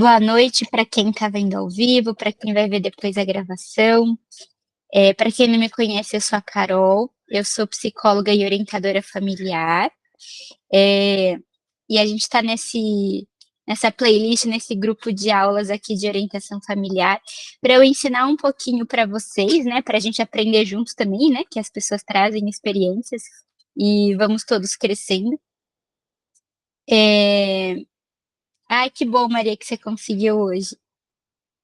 Boa noite para quem está vendo ao vivo, para quem vai ver depois a gravação. Para quem não me conhece, eu sou a Carol, eu sou psicóloga e orientadora familiar. É, e a gente está nessa playlist, nesse grupo de aulas aqui de orientação familiar, para eu ensinar um pouquinho para vocês, né? Para a gente aprender juntos também, né? Que as pessoas trazem experiências e vamos todos crescendo. É, Ai, que bom, Maria, que você conseguiu hoje.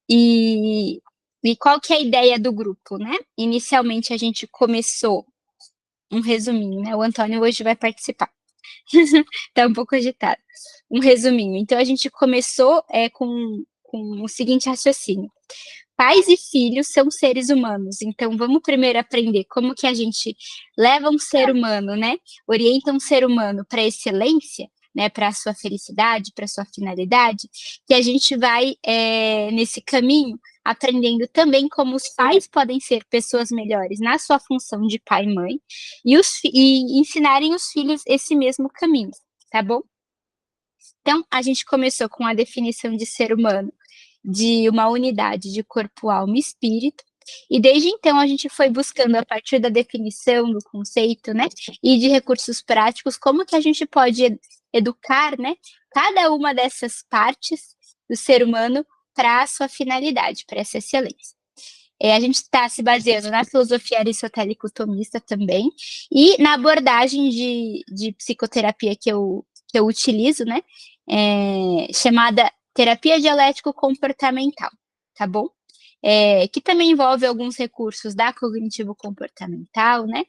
E, e qual que é a ideia do grupo, né? Inicialmente a gente começou um resuminho, né? O Antônio hoje vai participar. Tá um pouco agitado. Um resuminho. Então a gente começou com o seguinte raciocínio. Pais e filhos são seres humanos, então vamos primeiro aprender como que a gente leva um ser humano, né? Orienta um ser humano para excelência, né? Para a sua felicidade, para a sua finalidade, que a gente vai nesse caminho aprendendo também como os pais podem ser pessoas melhores na sua função de pai e mãe e ensinarem os filhos esse mesmo caminho, tá bom? Então, a gente começou com a definição de ser humano de uma unidade de corpo, alma e espírito. E desde então a gente foi buscando, a partir da definição do conceito, né, e de recursos práticos, como que a gente pode educar, né, cada uma dessas partes do ser humano para a sua finalidade, para essa excelência. A gente está se baseando na filosofia aristotélico-tomista também e na abordagem de psicoterapia que eu utilizo, né, chamada terapia dialético-comportamental, tá bom? Que também envolve alguns recursos da cognitivo-comportamental, né?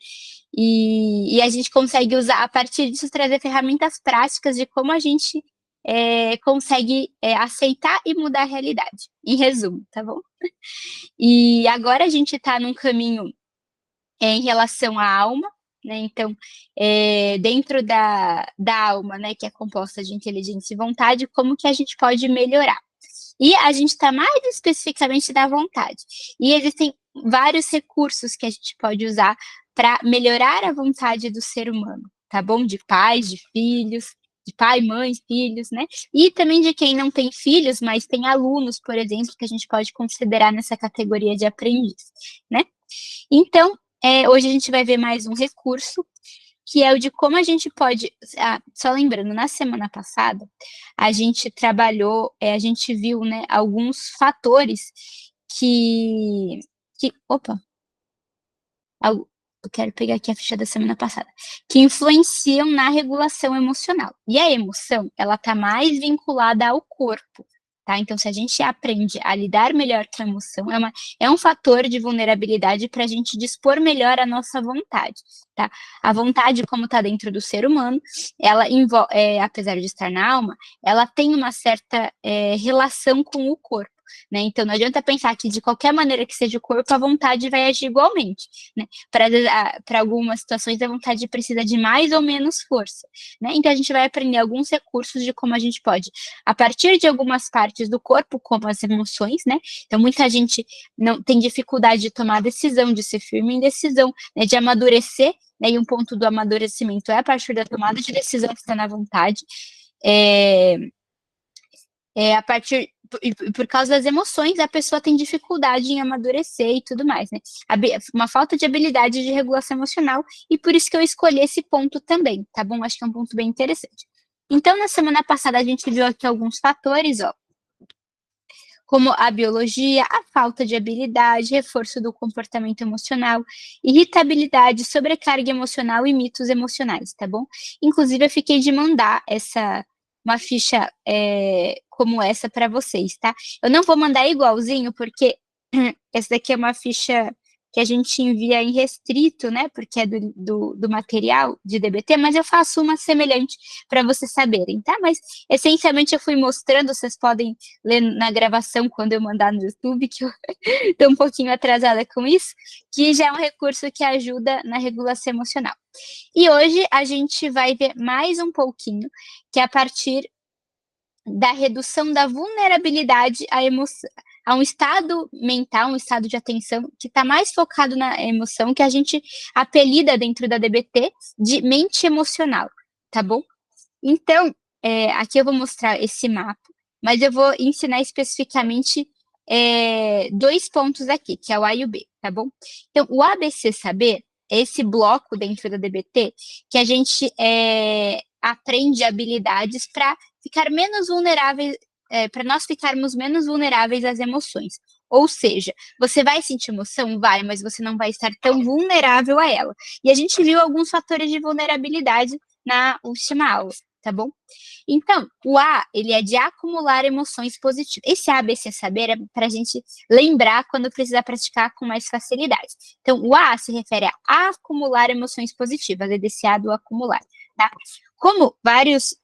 E a gente consegue usar, a partir disso, trazer ferramentas práticas de como a gente consegue aceitar e mudar a realidade. Em resumo, tá bom? E agora a gente está num caminho em relação à alma, né? Então, dentro da alma, né, que é composta de inteligência e vontade, como que a gente pode melhorar? E a gente está mais especificamente da vontade. E existem vários recursos que a gente pode usar para melhorar a vontade do ser humano, tá bom? De pais, de filhos, de pai, mãe, filhos, né? E também de quem não tem filhos, mas tem alunos, por exemplo, que a gente pode considerar nessa categoria de aprendiz, né? Então, hoje a gente vai ver mais um recurso, que é o de como a gente pode. Só lembrando, na semana passada, a gente trabalhou, a gente viu, né, alguns fatores opa, eu quero pegar aqui a ficha da semana passada, que influenciam na regulação emocional. E a emoção, ela está mais vinculada ao corpo. Tá? Então, se a gente aprende a lidar melhor com a emoção, é um fator de vulnerabilidade para a gente dispor melhor a nossa vontade. Tá? A vontade, como está dentro do ser humano, ela envolve, apesar de estar na alma, ela tem uma certa relação com o corpo. Né? Então, não adianta pensar que de qualquer maneira que seja o corpo, a vontade vai agir igualmente. Né? Para algumas situações, a vontade precisa de mais ou menos força. Né? Então, a gente vai aprender alguns recursos de como a gente pode, a partir de algumas partes do corpo, como as emoções, né? Então, muita gente não tem dificuldade de tomar decisão, de ser firme em decisão, né? De amadurecer, né? E um ponto do amadurecimento é a partir da tomada de decisão que está na vontade. A partir por causa das emoções, a pessoa tem dificuldade em amadurecer e tudo mais, né? Uma falta de habilidade de regulação emocional, e por isso que eu escolhi esse ponto também, tá bom? Acho que é um ponto bem interessante. Então, na semana passada, a gente viu aqui alguns fatores, ó, como a biologia, a falta de habilidade, reforço do comportamento emocional, irritabilidade, sobrecarga emocional e mitos emocionais, tá bom? Inclusive, eu fiquei de mandar uma ficha como essa para vocês, tá? Eu não vou mandar igualzinho, porque essa daqui é uma ficha que a gente envia em restrito, né? Porque é do material de DBT, mas eu faço uma semelhante para vocês saberem, tá? Mas essencialmente eu fui mostrando, vocês podem ler na gravação quando eu mandar no YouTube, que eu estou um pouquinho atrasada com isso, que já é um recurso que ajuda na regulação emocional. E hoje a gente vai ver mais um pouquinho, que é a partir da redução da vulnerabilidade à emoção, a um estado mental, um estado de atenção que está mais focado na emoção, que a gente apelida dentro da DBT de mente emocional, tá bom? Então, aqui eu vou mostrar esse mapa, mas eu vou ensinar especificamente 2 pontos aqui, que é o A e o B, tá bom? Então, o ABC Saber é esse bloco dentro da DBT que a gente aprende habilidades para ficar menos vulneráveis, para nós ficarmos menos vulneráveis às emoções. Ou seja, você vai sentir emoção? Vai, mas você não vai estar tão vulnerável a ela. E a gente viu alguns fatores de vulnerabilidade na última aula, tá bom? Então, o A, ele é de acumular emoções positivas. Esse ABC Saber é para a gente lembrar quando precisar praticar com mais facilidade. Então, o A se refere a acumular emoções positivas, é desse A do acumular, tá? Como várias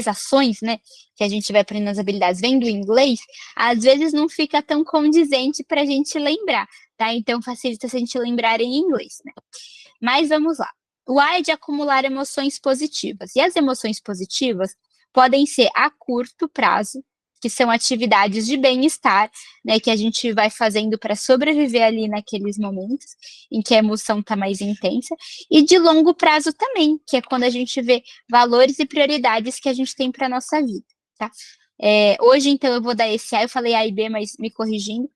ações, né, que a gente vai aprendendo as habilidades vem do inglês, às vezes não fica tão condizente para a gente lembrar, tá? Então, facilita se a gente lembrar em inglês, né? Mas vamos lá. O A é de acumular emoções positivas. E as emoções positivas podem ser a curto prazo, que são atividades de bem-estar, né, que a gente vai fazendo para sobreviver ali naqueles momentos em que a emoção está mais intensa, e de longo prazo também, que é quando a gente vê valores e prioridades que a gente tem para a nossa vida, tá? Hoje, então, eu vou dar esse A, eu falei A e B, mas me corrigindo,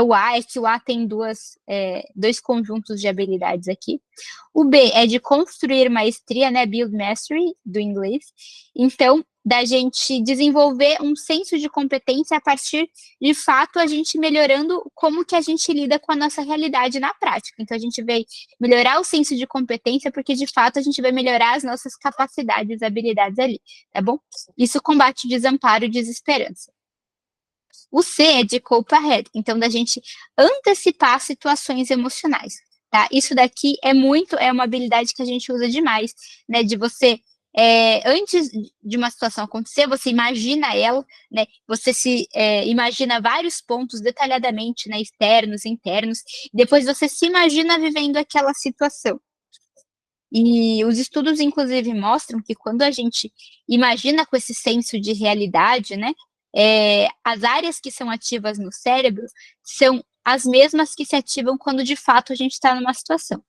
o A, é que o A tem dois conjuntos de habilidades aqui. O B é de construir maestria, né, build mastery, do inglês. Então, da gente desenvolver um senso de competência a partir, de fato, a gente melhorando como que a gente lida com a nossa realidade na prática. Então, a gente vai melhorar o senso de competência porque, de fato, a gente vai melhorar as nossas capacidades, habilidades ali, tá bom? Isso combate o desamparo e desesperança. O C é de cope ahead, então da gente antecipar situações emocionais, tá? Isso daqui é uma habilidade que a gente usa demais, né? De você, antes de uma situação acontecer, você imagina ela, né? Você imagina vários pontos detalhadamente, né? Externos, internos, depois você se imagina vivendo aquela situação. E os estudos, inclusive, mostram que quando a gente imagina com esse senso de realidade, né, as áreas que são ativas no cérebro são as mesmas que se ativam quando de fato a gente está numa situação.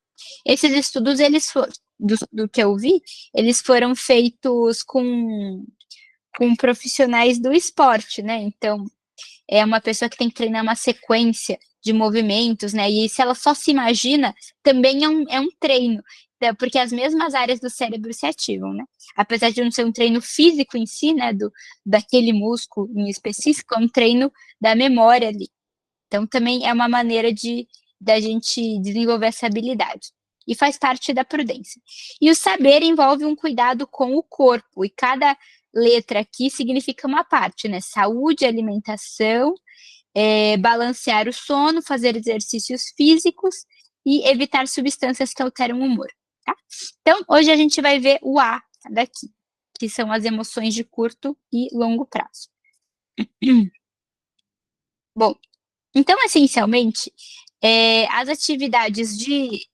Esses estudos, eles foram, do que eu vi, eles foram feitos com profissionais do esporte, né? Então, é uma pessoa que tem que treinar uma sequência de movimentos, né? E se ela só se imagina, também é um treino, né? Porque as mesmas áreas do cérebro se ativam, né? Apesar de não ser um treino físico em si, né? Daquele músculo em específico, é um treino da memória ali. Então, também é uma maneira da gente desenvolver essa habilidade. E faz parte da prudência. E o saber envolve um cuidado com o corpo, e cada letra aqui significa uma parte, né? Saúde, alimentação, balancear o sono, fazer exercícios físicos e evitar substâncias que alteram o humor, tá? Então, hoje a gente vai ver o A daqui, que são as emoções de curto e longo prazo. Bom, então, essencialmente, as atividades de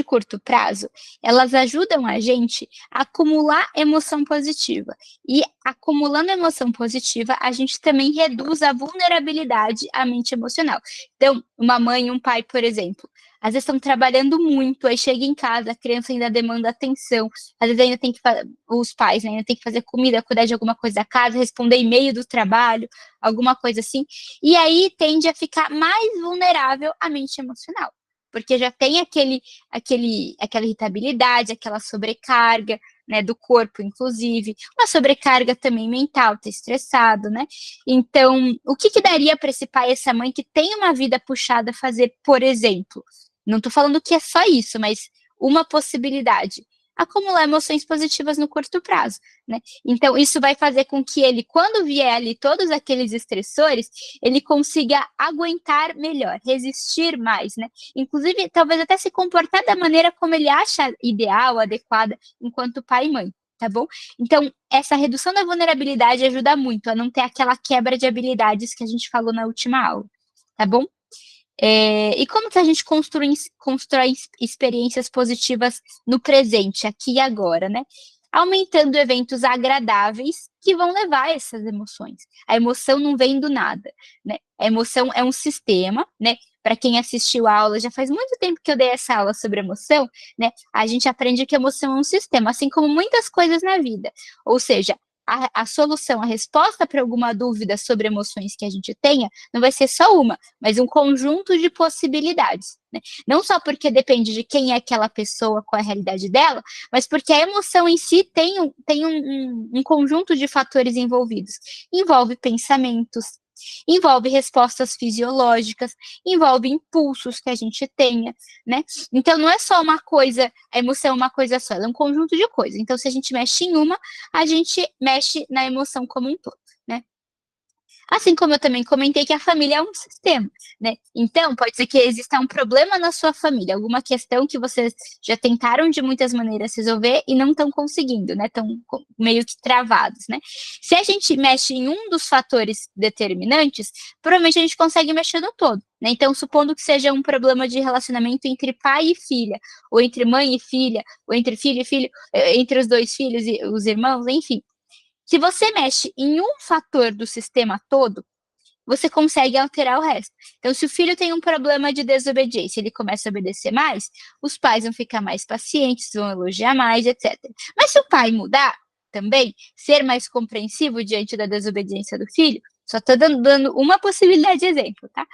curto prazo, elas ajudam a gente a acumular emoção positiva. E acumulando emoção positiva, a gente também reduz a vulnerabilidade à mente emocional. Então, uma mãe e um pai, por exemplo, às vezes estão trabalhando muito, aí chega em casa, a criança ainda demanda atenção, às vezes ainda tem que os pais, né, ainda tem que fazer comida, cuidar de alguma coisa da casa, responder e-mail do trabalho, alguma coisa assim, e aí tende a ficar mais vulnerável à mente emocional, porque já tem aquela irritabilidade, aquela sobrecarga, né, do corpo, inclusive, uma sobrecarga também mental, tá estressado, né? Então, o que daria para esse pai e essa mãe que tem uma vida puxada fazer, por exemplo? Não estou falando que é só isso, mas uma possibilidade. Acumular emoções positivas no curto prazo, né? Então, isso vai fazer com que ele, quando vier ali todos aqueles estressores, ele consiga aguentar melhor, resistir mais, né? Inclusive, talvez até se comportar da maneira como ele acha ideal, adequada, enquanto pai e mãe, tá bom? Então, essa redução da vulnerabilidade ajuda muito a não ter aquela quebra de habilidades que a gente falou na última aula, tá bom? E como que a gente constrói experiências positivas no presente, aqui e agora, né? Aumentando eventos agradáveis que vão levar a essas emoções. A emoção não vem do nada, né? A emoção é um sistema, né? Para quem assistiu a aula, já faz muito tempo que eu dei essa aula sobre emoção, né? A gente aprende que emoção é um sistema, assim como muitas coisas na vida. Ou seja, a solução, a resposta para alguma dúvida sobre emoções que a gente tenha, não vai ser só uma, mas um conjunto de possibilidades, né? Não só porque depende de quem é aquela pessoa, qual é a realidade dela, mas porque a emoção em si tem um conjunto de fatores envolvidos. Envolve pensamentos, envolve respostas fisiológicas, envolve impulsos que a gente tenha, né? Então, não é só uma coisa, a emoção é uma coisa só, ela é um conjunto de coisas. Então, se a gente mexe em uma, a gente mexe na emoção como um todo, né? Assim como eu também comentei que a família é um sistema, né? Então, pode ser que exista um problema na sua família, alguma questão que vocês já tentaram de muitas maneiras resolver e não estão conseguindo, né? Estão meio que travados, né? Se a gente mexe em um dos fatores determinantes, provavelmente a gente consegue mexer no todo, né? Então, supondo que seja um problema de relacionamento entre pai e filha, ou entre mãe e filha, ou entre filho e filho, entre os dois filhos e os irmãos, enfim. Se você mexe em um fator do sistema todo, você consegue alterar o resto. Então, se o filho tem um problema de desobediência, ele começa a obedecer mais, os pais vão ficar mais pacientes, vão elogiar mais, etc. Mas se o pai mudar também, ser mais compreensivo diante da desobediência do filho, só estou dando uma possibilidade de exemplo, tá?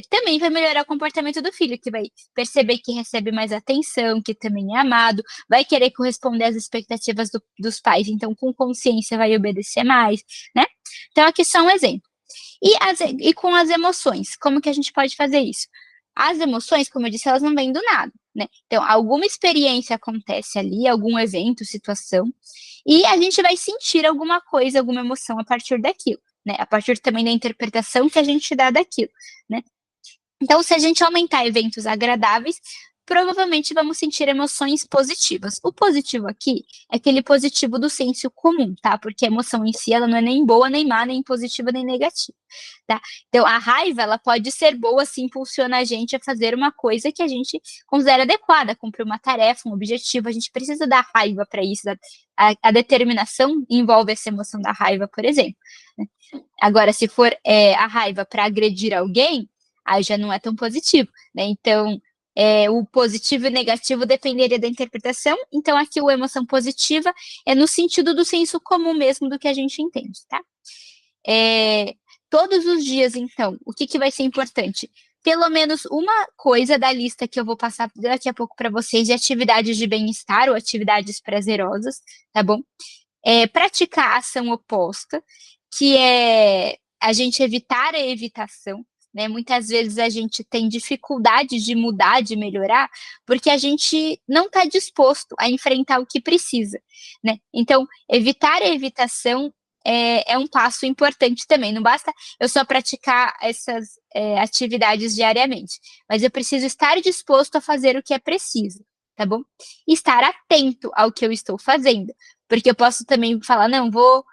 Também vai melhorar o comportamento do filho, que vai perceber que recebe mais atenção, que também é amado, vai querer corresponder às expectativas dos pais, então com consciência vai obedecer mais, né? Então aqui só um exemplo. E com as emoções, como que a gente pode fazer isso? As emoções, como eu disse, elas não vêm do nada, né? Então, alguma experiência acontece ali, algum evento, situação, e a gente vai sentir alguma coisa, alguma emoção a partir daquilo, né? A partir também da interpretação que a gente dá daquilo, né? Então, se a gente aumentar eventos agradáveis, provavelmente vamos sentir emoções positivas. O positivo aqui é aquele positivo do senso comum, tá? Porque a emoção em si, ela não é nem boa, nem má, nem positiva, nem negativa, tá? Então, a raiva, ela pode ser boa se impulsiona a gente a fazer uma coisa que a gente considera adequada, cumprir uma tarefa, um objetivo. A gente precisa da raiva para isso. A determinação envolve essa emoção da raiva, por exemplo, né? Agora, se for a raiva para agredir alguém, aí já não é tão positivo, né? Então, o positivo e negativo dependeria da interpretação. Então, aqui a emoção positiva é no sentido do senso comum mesmo do que a gente entende, tá? Todos os dias, então, o que vai ser importante? Pelo menos uma coisa da lista que eu vou passar daqui a pouco para vocês de atividades de bem-estar ou atividades prazerosas, tá bom? Praticar a ação oposta, que é a gente evitar a evitação, né? Muitas vezes a gente tem dificuldade de mudar, de melhorar, porque a gente não está disposto a enfrentar o que precisa, né? Então, evitar a evitação é um passo importante também. Não basta eu só praticar essas atividades diariamente, mas eu preciso estar disposto a fazer o que é preciso, tá bom? E estar atento ao que eu estou fazendo, porque eu posso também falar, não, vou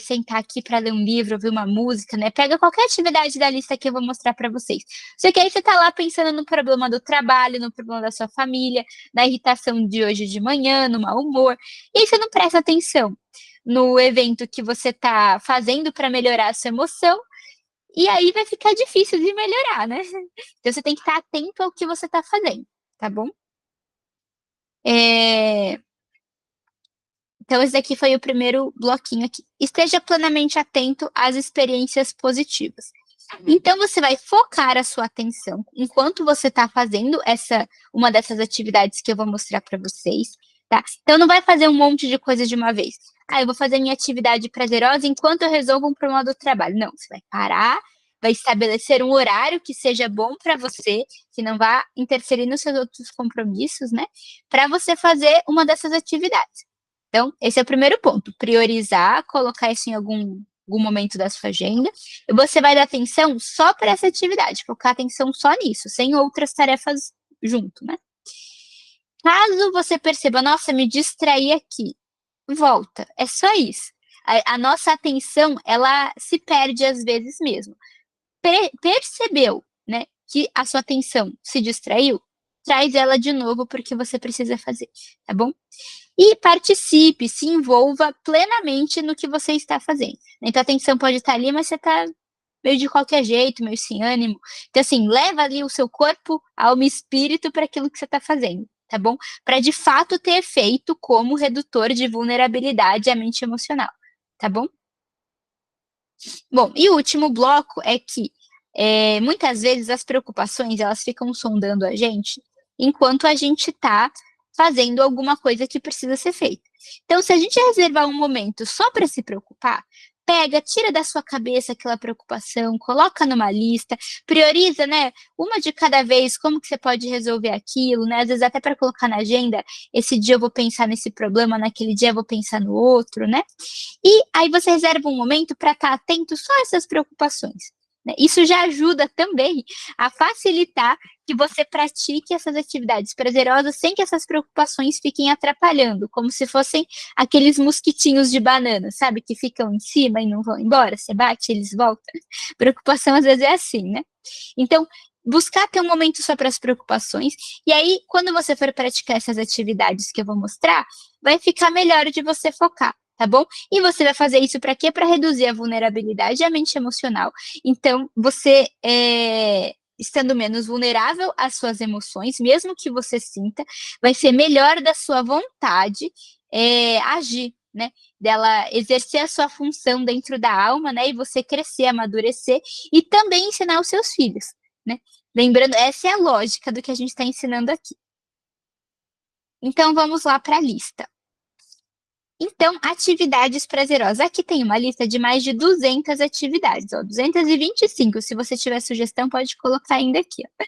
sentar aqui para ler um livro, ouvir uma música, né? Pega qualquer atividade da lista que eu vou mostrar para vocês. Só que aí você está lá pensando no problema do trabalho, no problema da sua família, na irritação de hoje de manhã, no mau humor, e aí você não presta atenção no evento que você está fazendo para melhorar a sua emoção, e aí vai ficar difícil de melhorar, né? Então você tem que estar atento ao que você está fazendo, tá bom? Então, esse daqui foi o primeiro bloquinho aqui. Esteja plenamente atento às experiências positivas. Então, você vai focar a sua atenção enquanto você está fazendo uma dessas atividades que eu vou mostrar para vocês, tá? Então, não vai fazer um monte de coisa de uma vez. Eu vou fazer minha atividade prazerosa enquanto eu resolvo um problema do trabalho. Não, você vai parar, vai estabelecer um horário que seja bom para você, que não vá interferir nos seus outros compromissos, né? Para você fazer uma dessas atividades. Então, esse é o primeiro ponto, priorizar, colocar isso em algum momento da sua agenda, e você vai dar atenção só para essa atividade, focar atenção só nisso, sem outras tarefas junto, né? Caso você perceba, nossa, me distraí aqui, volta, é só isso. A nossa atenção, ela se perde às vezes mesmo. Percebeu, né, que a sua atenção se distraiu, traz ela de novo porque você precisa fazer, tá bom? E participe, se envolva plenamente no que você está fazendo. Então, a atenção pode estar ali, mas você está meio de qualquer jeito, meio sem ânimo. Então, assim, leva ali o seu corpo, alma e espírito para aquilo que você está fazendo, tá bom? Para de fato ter efeito como redutor de vulnerabilidade à mente emocional, tá bom? Bom, e o último bloco é que muitas vezes as preocupações elas ficam sondando a gente enquanto a gente está fazendo alguma coisa que precisa ser feita. Então, se a gente reservar um momento só para se preocupar, pega, tira da sua cabeça aquela preocupação, coloca numa lista, prioriza, né, uma de cada vez, como que você pode resolver aquilo, né? Às vezes até para colocar na agenda, esse dia eu vou pensar nesse problema, naquele dia eu vou pensar no outro, né? E aí você reserva um momento para estar atento só a essas preocupações, né. Isso já ajuda também a facilitar que você pratique essas atividades prazerosas sem que essas preocupações fiquem atrapalhando, como se fossem aqueles mosquitinhos de banana, sabe, que ficam em cima e não vão embora, você bate, eles voltam. Preocupação às vezes é assim, né. Então, buscar ter um momento só para as preocupações, e aí quando você for praticar essas atividades que eu vou mostrar, vai ficar melhor de você focar, tá bom? E você vai fazer isso para quê? Para reduzir a vulnerabilidade à mente emocional. Então, você, estando menos vulnerável às suas emoções, mesmo que você sinta, vai ser melhor da sua vontade, agir, né, dela exercer a sua função dentro da alma, né, e você crescer, amadurecer e também ensinar os seus filhos, né. Lembrando, essa é a lógica do que a gente está ensinando aqui. Então vamos lá para a lista. Então, atividades prazerosas. Aqui tem uma lista de mais de 200 atividades, ó, 225. Se você tiver sugestão, pode colocar ainda aqui, ó.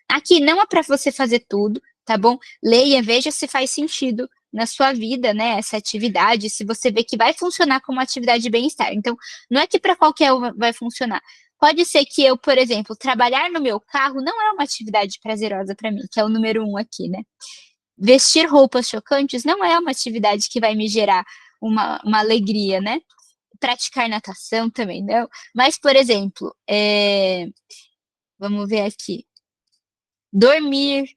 Aqui não é para você fazer tudo, tá bom? Leia, veja se faz sentido na sua vida, né, essa atividade, se você vê que vai funcionar como atividade de bem-estar. Então, não é que para qualquer um vai funcionar. Pode ser que eu, por exemplo, trabalhar no meu carro não é uma atividade prazerosa para mim, que é o número um aqui, né? Vestir roupas chocantes não é uma atividade que vai me gerar uma alegria, né. Praticar natação também não. Mas, por exemplo, vamos ver aqui, dormir,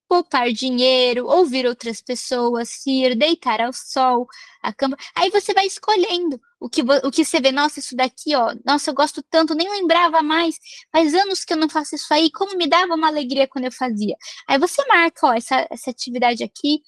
poupar dinheiro, ouvir outras pessoas, rir, deitar ao sol, a cama. Aí você vai escolhendo o que você vê, nossa, isso daqui, ó, nossa, eu gosto tanto, nem lembrava mais, faz anos que eu não faço isso aí, como me dava uma alegria quando eu fazia. Aí você marca, ó, essa atividade aqui,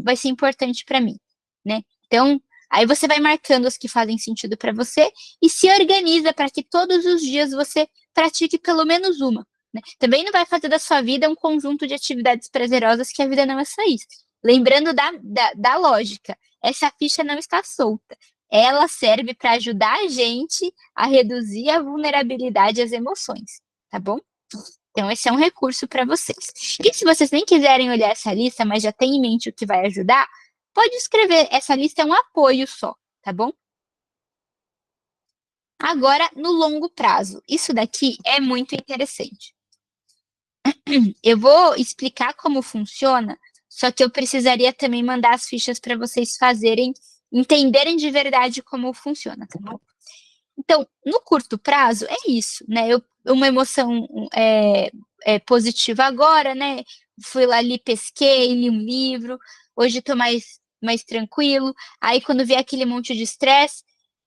vai ser importante para mim, né? Então, aí você vai marcando as que fazem sentido para você e se organiza para que todos os dias você pratique pelo menos uma. Né. Também não vai fazer da sua vida um conjunto de atividades prazerosas que a vida não é só isso. Lembrando da lógica, essa ficha não está solta. Ela serve para ajudar a gente a reduzir a vulnerabilidade às emoções, tá bom? Então esse é um recurso para vocês. E se vocês nem quiserem olhar essa lista, mas já tem em mente o que vai ajudar, pode escrever, essa lista é um apoio só, tá bom? Agora, no longo prazo, isso daqui é muito interessante. Eu vou explicar como funciona, só que eu precisaria também mandar as fichas para vocês fazerem, entenderem de verdade como funciona, tá bom? Então, no curto prazo é isso, né, uma emoção, positiva agora, né, fui lá ali, pesquei, li um livro, hoje estou mais tranquilo, aí quando vier aquele monte de estresse,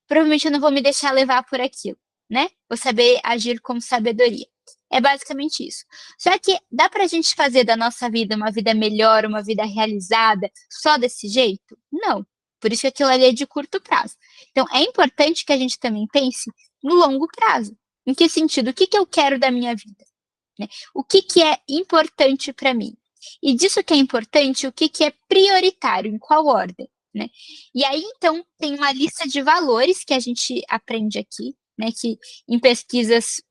provavelmente eu não vou me deixar levar por aquilo, né, vou saber agir com sabedoria. É basicamente isso. Só que dá pra gente fazer da nossa vida uma vida melhor, uma vida realizada, só desse jeito? Não. Por isso que aquilo ali é de curto prazo. Então, é importante que a gente também pense no longo prazo. Em que sentido? O que que eu quero da minha vida? Né? O que que é importante para mim? E disso que é importante, o que que é prioritário, em qual ordem? Né? E aí, então, tem uma lista de valores que a gente aprende aqui, né, que em pesquisas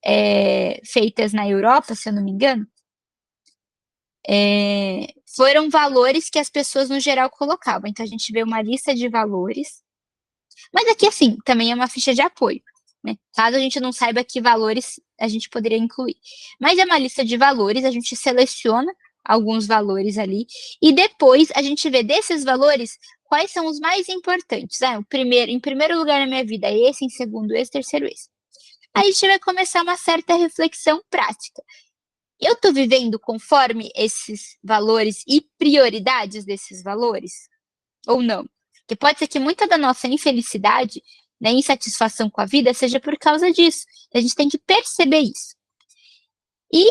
feitas na Europa, se eu não me engano, foram valores que as pessoas no geral colocavam. Então, a gente vê uma lista de valores, mas aqui, assim, também é uma ficha de apoio, né? Caso a gente não saiba que valores a gente poderia incluir. Mas é uma lista de valores, a gente seleciona alguns valores ali, e depois a gente vê desses valores quais são os mais importantes. Ah, em primeiro lugar na minha vida é esse, em segundo esse, terceiro esse. Aí a gente vai começar uma certa reflexão prática. Eu estou vivendo conforme esses valores e prioridades desses valores? Ou não? Porque pode ser que muita da nossa infelicidade, né, insatisfação com a vida, seja por causa disso. A gente tem que perceber isso. E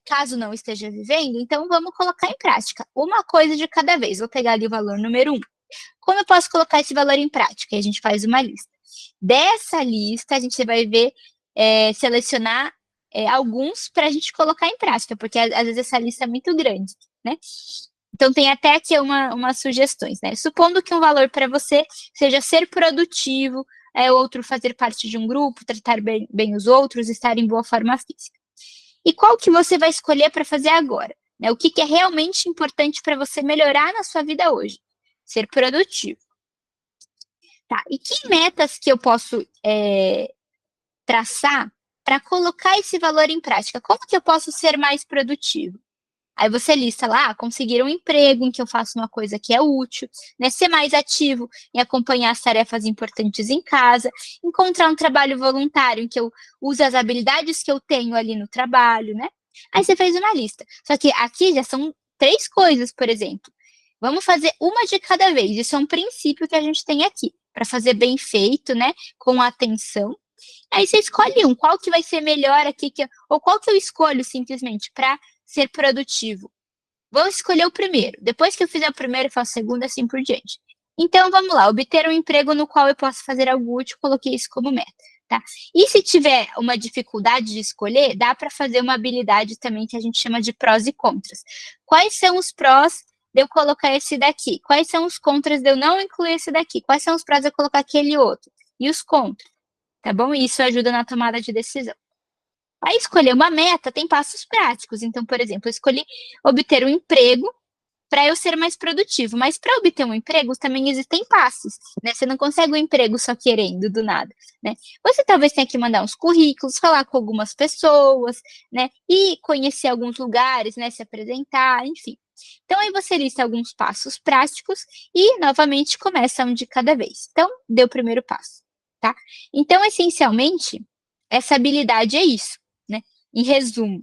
caso não esteja vivendo, então vamos colocar em prática. Uma coisa de cada vez. Vou pegar ali o valor número 1. Como eu posso colocar esse valor em prática? E a gente faz uma lista. Dessa lista, a gente vai ver, selecionar alguns para a gente colocar em prática, porque às vezes essa lista é muito grande, né? Então tem até aqui umas sugestões, né? Supondo que um valor para você seja ser produtivo, outro fazer parte de um grupo, tratar bem os outros, estar em boa forma física. E qual que você vai escolher para fazer agora? Né? O que é realmente importante para você melhorar na sua vida hoje? Ser produtivo. Tá, e que metas que eu posso traçar para colocar esse valor em prática? Como que eu posso ser mais produtivo? Aí você lista lá, conseguir um emprego em que eu faço uma coisa que é útil, né? Ser mais ativo em acompanhar as tarefas importantes em casa, encontrar um trabalho voluntário em que eu use as habilidades que eu tenho ali no trabalho, né? Aí você fez uma lista. Só que aqui já são 3 coisas, por exemplo. Vamos fazer uma de cada vez. Isso é um princípio que a gente tem aqui, para fazer bem feito, né? Com atenção. Aí você escolhe um, qual que vai ser melhor aqui, ou qual que eu escolho simplesmente para ser produtivo. Vou escolher o primeiro. Depois que eu fizer o primeiro, eu faço o segundo, assim por diante. Então, vamos lá. Obter um emprego no qual eu posso fazer algo útil, coloquei isso como meta. Tá? E se tiver uma dificuldade de escolher, dá para fazer uma habilidade também que a gente chama de prós e contras. Quais são os prós de eu colocar esse daqui? Quais são os contras de eu não incluir esse daqui? Quais são os prós de eu colocar aquele outro? E os contras, tá bom? E isso ajuda na tomada de decisão. Aí escolher uma meta tem passos práticos. Então, por exemplo, eu escolhi obter um emprego para eu ser mais produtivo. Mas para obter um emprego também existem passos, né? Você não consegue um emprego só querendo do nada, né? Você talvez tenha que mandar uns currículos, falar com algumas pessoas, né? E conhecer alguns lugares, né? Se apresentar, enfim. Então aí você lista alguns passos práticos e novamente começa um de cada vez. Então, dê o primeiro passo, tá? Então, essencialmente, essa habilidade é isso, né? Em resumo.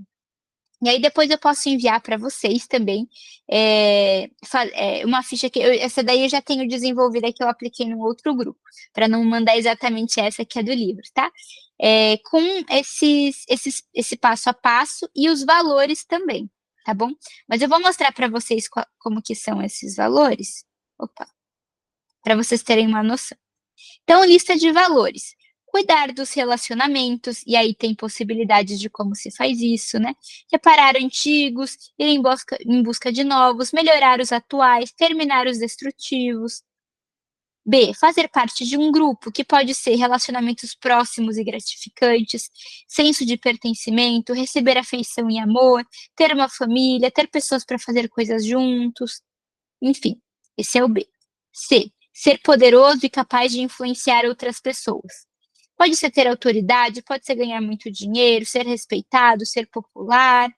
E aí depois eu posso enviar para vocês também uma ficha essa daí eu já tenho desenvolvida que eu apliquei num outro grupo, para não mandar exatamente essa que é do livro, tá? Com esse passo a passo e os valores também, tá bom? Mas eu vou mostrar para vocês como que são esses valores, para vocês terem uma noção. Então, lista de valores. Cuidar dos relacionamentos, e aí tem possibilidades de como se faz isso, né? Reparar antigos, ir em busca de novos, melhorar os atuais, terminar os destrutivos. B. Fazer parte de um grupo, que pode ser relacionamentos próximos e gratificantes, senso de pertencimento, receber afeição e amor, ter uma família, ter pessoas para fazer coisas juntos, enfim, esse é o B. C. Ser poderoso e capaz de influenciar outras pessoas. Pode ser ter autoridade, pode ser ganhar muito dinheiro, ser respeitado, ser popular.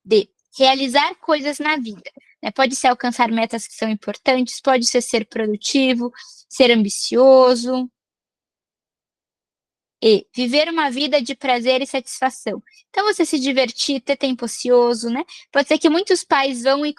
D. Realizar coisas na vida. Né? Pode ser alcançar metas que são importantes, pode ser produtivo, ser ambicioso. E viver uma vida de prazer e satisfação. Então, você se divertir, ter tempo ocioso, né? Pode ser que muitos pais vão e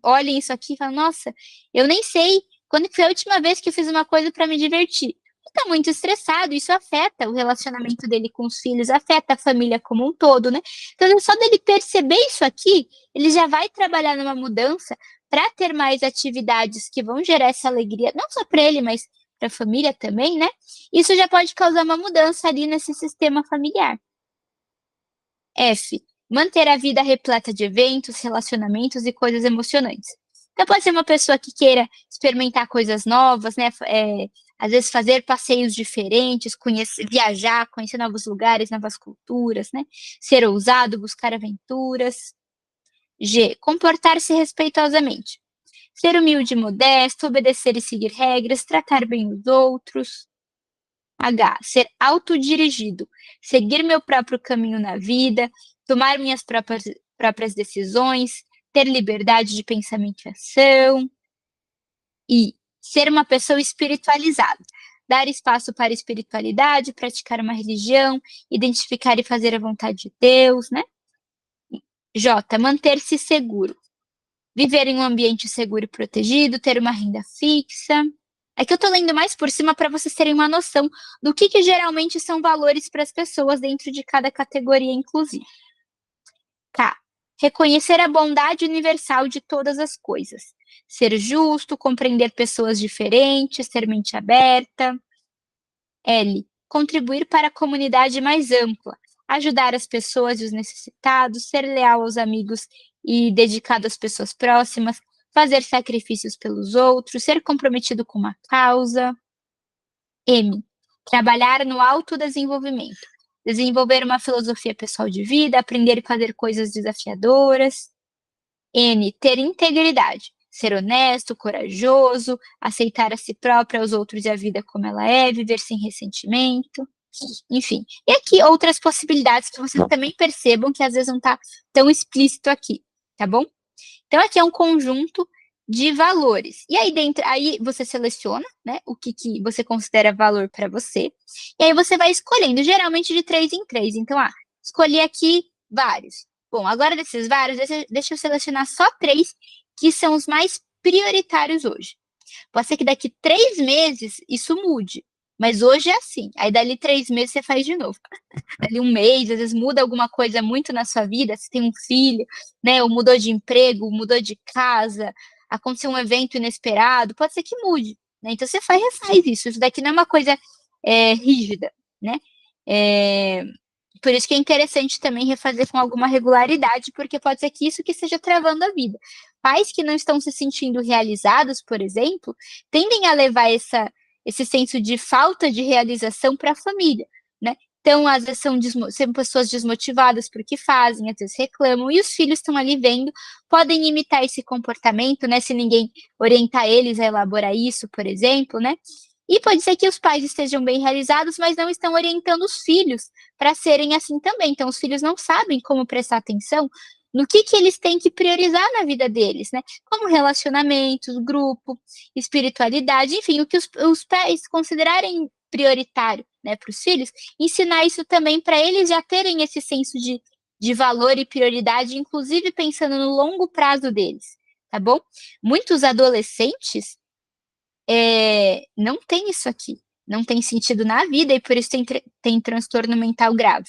olhem isso aqui e falam, nossa, eu nem sei quando foi a última vez que eu fiz uma coisa para me divertir. Está muito estressado, isso afeta o relacionamento dele com os filhos, afeta a família como um todo, né? Então, só dele perceber isso aqui, ele já vai trabalhar numa mudança para ter mais atividades que vão gerar essa alegria, não só para ele, mas para a família também, né? Isso já pode causar uma mudança ali nesse sistema familiar. F. Manter a vida repleta de eventos, relacionamentos e coisas emocionantes. Então, pode ser uma pessoa que queira experimentar coisas novas, né? Às vezes fazer passeios diferentes, viajar, conhecer novos lugares, novas culturas, né? Ser ousado, buscar aventuras. G. Comportar-se respeitosamente. Ser humilde e modesto, obedecer e seguir regras, tratar bem os outros. H. Ser autodirigido. Seguir meu próprio caminho na vida, tomar minhas próprias decisões, ter liberdade de pensamento e ação. I. Ser uma pessoa espiritualizada. Dar espaço para a espiritualidade, praticar uma religião, identificar e fazer a vontade de Deus, né? J. Manter-se seguro. Viver em um ambiente seguro e protegido, ter uma renda fixa. É que eu tô lendo mais por cima para vocês terem uma noção do que geralmente são valores para as pessoas dentro de cada categoria, inclusive. K. Reconhecer a bondade universal de todas as coisas. Ser justo, compreender pessoas diferentes, ter mente aberta. L. Contribuir para a comunidade mais ampla. Ajudar as pessoas e os necessitados, ser leal aos amigos e dedicado às pessoas próximas, fazer sacrifícios pelos outros, ser comprometido com uma causa. M. Trabalhar no autodesenvolvimento. Desenvolver uma filosofia pessoal de vida, aprender e fazer coisas desafiadoras. N. Ter integridade. Ser honesto, corajoso, aceitar a si próprio, aos outros e a vida como ela é, viver sem ressentimento. Enfim. E aqui outras possibilidades que vocês também percebam que às vezes não está tão explícito aqui, tá bom? Então, aqui é um conjunto de valores. E aí dentro, aí você seleciona, né, o que você considera valor para você. E aí você vai escolhendo, geralmente de 3 em 3. Então, escolhi aqui vários. Bom, agora desses vários, deixa eu selecionar só 3 que são os mais prioritários hoje. Pode ser que daqui 3 meses isso mude, mas hoje é assim. Aí dali 3 meses você faz de novo. Dali um mês, às vezes muda alguma coisa muito na sua vida, você tem um filho, né, ou mudou de emprego, mudou de casa, aconteceu um evento inesperado, pode ser que mude, né? Então você refaz isso. Isso daqui não é uma coisa rígida, né? Por isso que é interessante também refazer com alguma regularidade, porque pode ser que isso que esteja travando a vida. Pais que não estão se sentindo realizados, por exemplo, tendem a levar esse senso de falta de realização para a família, né? Então, às vezes são pessoas desmotivadas por que fazem, às vezes reclamam, e os filhos estão ali vendo, podem imitar esse comportamento, né? Se ninguém orientar eles a elaborar isso, por exemplo, né? E pode ser que os pais estejam bem realizados, mas não estão orientando os filhos para serem assim também. Então, os filhos não sabem como prestar atenção no que eles têm que priorizar na vida deles, né? Como relacionamentos, grupo, espiritualidade, enfim, o que os pais considerarem prioritário, né, para os filhos, ensinar isso também para eles já terem esse senso de valor e prioridade, inclusive pensando no longo prazo deles, tá bom? Muitos adolescentes não têm isso aqui, não tem sentido na vida e por isso tem transtorno mental grave.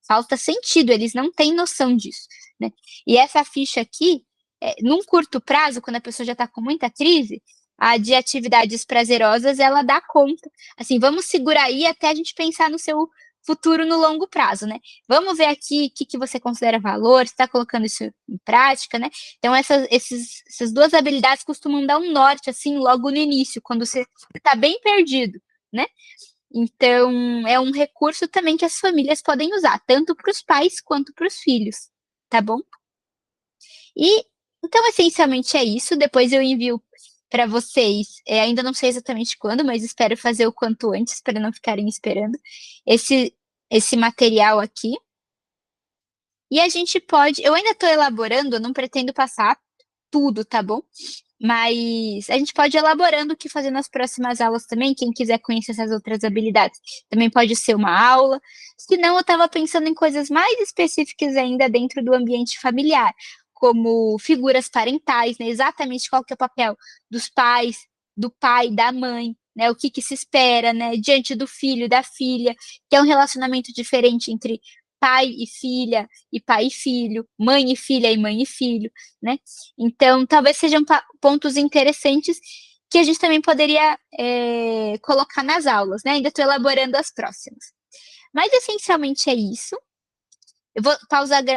Falta sentido, eles não têm noção disso, né? E essa ficha aqui, num curto prazo, quando a pessoa já está com muita crise, a de atividades prazerosas, ela dá conta. Assim, vamos segurar aí até a gente pensar no seu futuro no longo prazo, né? Vamos ver aqui o que você considera valor, está colocando isso em prática, né? Então, essas duas habilidades costumam dar um norte, assim, logo no início, quando você está bem perdido, né? Então, é um recurso também que as famílias podem usar, tanto para os pais quanto para os filhos, tá bom? E, então, essencialmente é isso. Depois eu envio para vocês, ainda não sei exatamente quando, mas espero fazer o quanto antes, para não ficarem esperando, esse material aqui. E a gente pode, eu ainda estou elaborando, eu não pretendo passar tudo, tá bom? Mas a gente pode ir elaborando o que fazer nas próximas aulas também. Quem quiser conhecer essas outras habilidades, também pode ser uma aula. Se não, eu estava pensando em coisas mais específicas ainda dentro do ambiente familiar, como figuras parentais, né? Exatamente qual que é o papel dos pais, do pai, da mãe, né? O que se espera, né? Diante do filho, da filha, que é um relacionamento diferente entre pai e filha, e pai e filho, mãe e filha e mãe e filho, né? Então, talvez sejam pontos interessantes que a gente também poderia colocar nas aulas, né? Ainda estou elaborando as próximas. Mas, essencialmente, é isso. Eu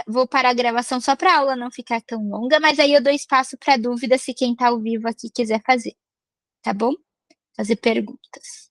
vou parar a gravação só para a aula não ficar tão longa, mas aí eu dou espaço para dúvida se quem está ao vivo aqui quiser fazer, tá bom? Fazer perguntas.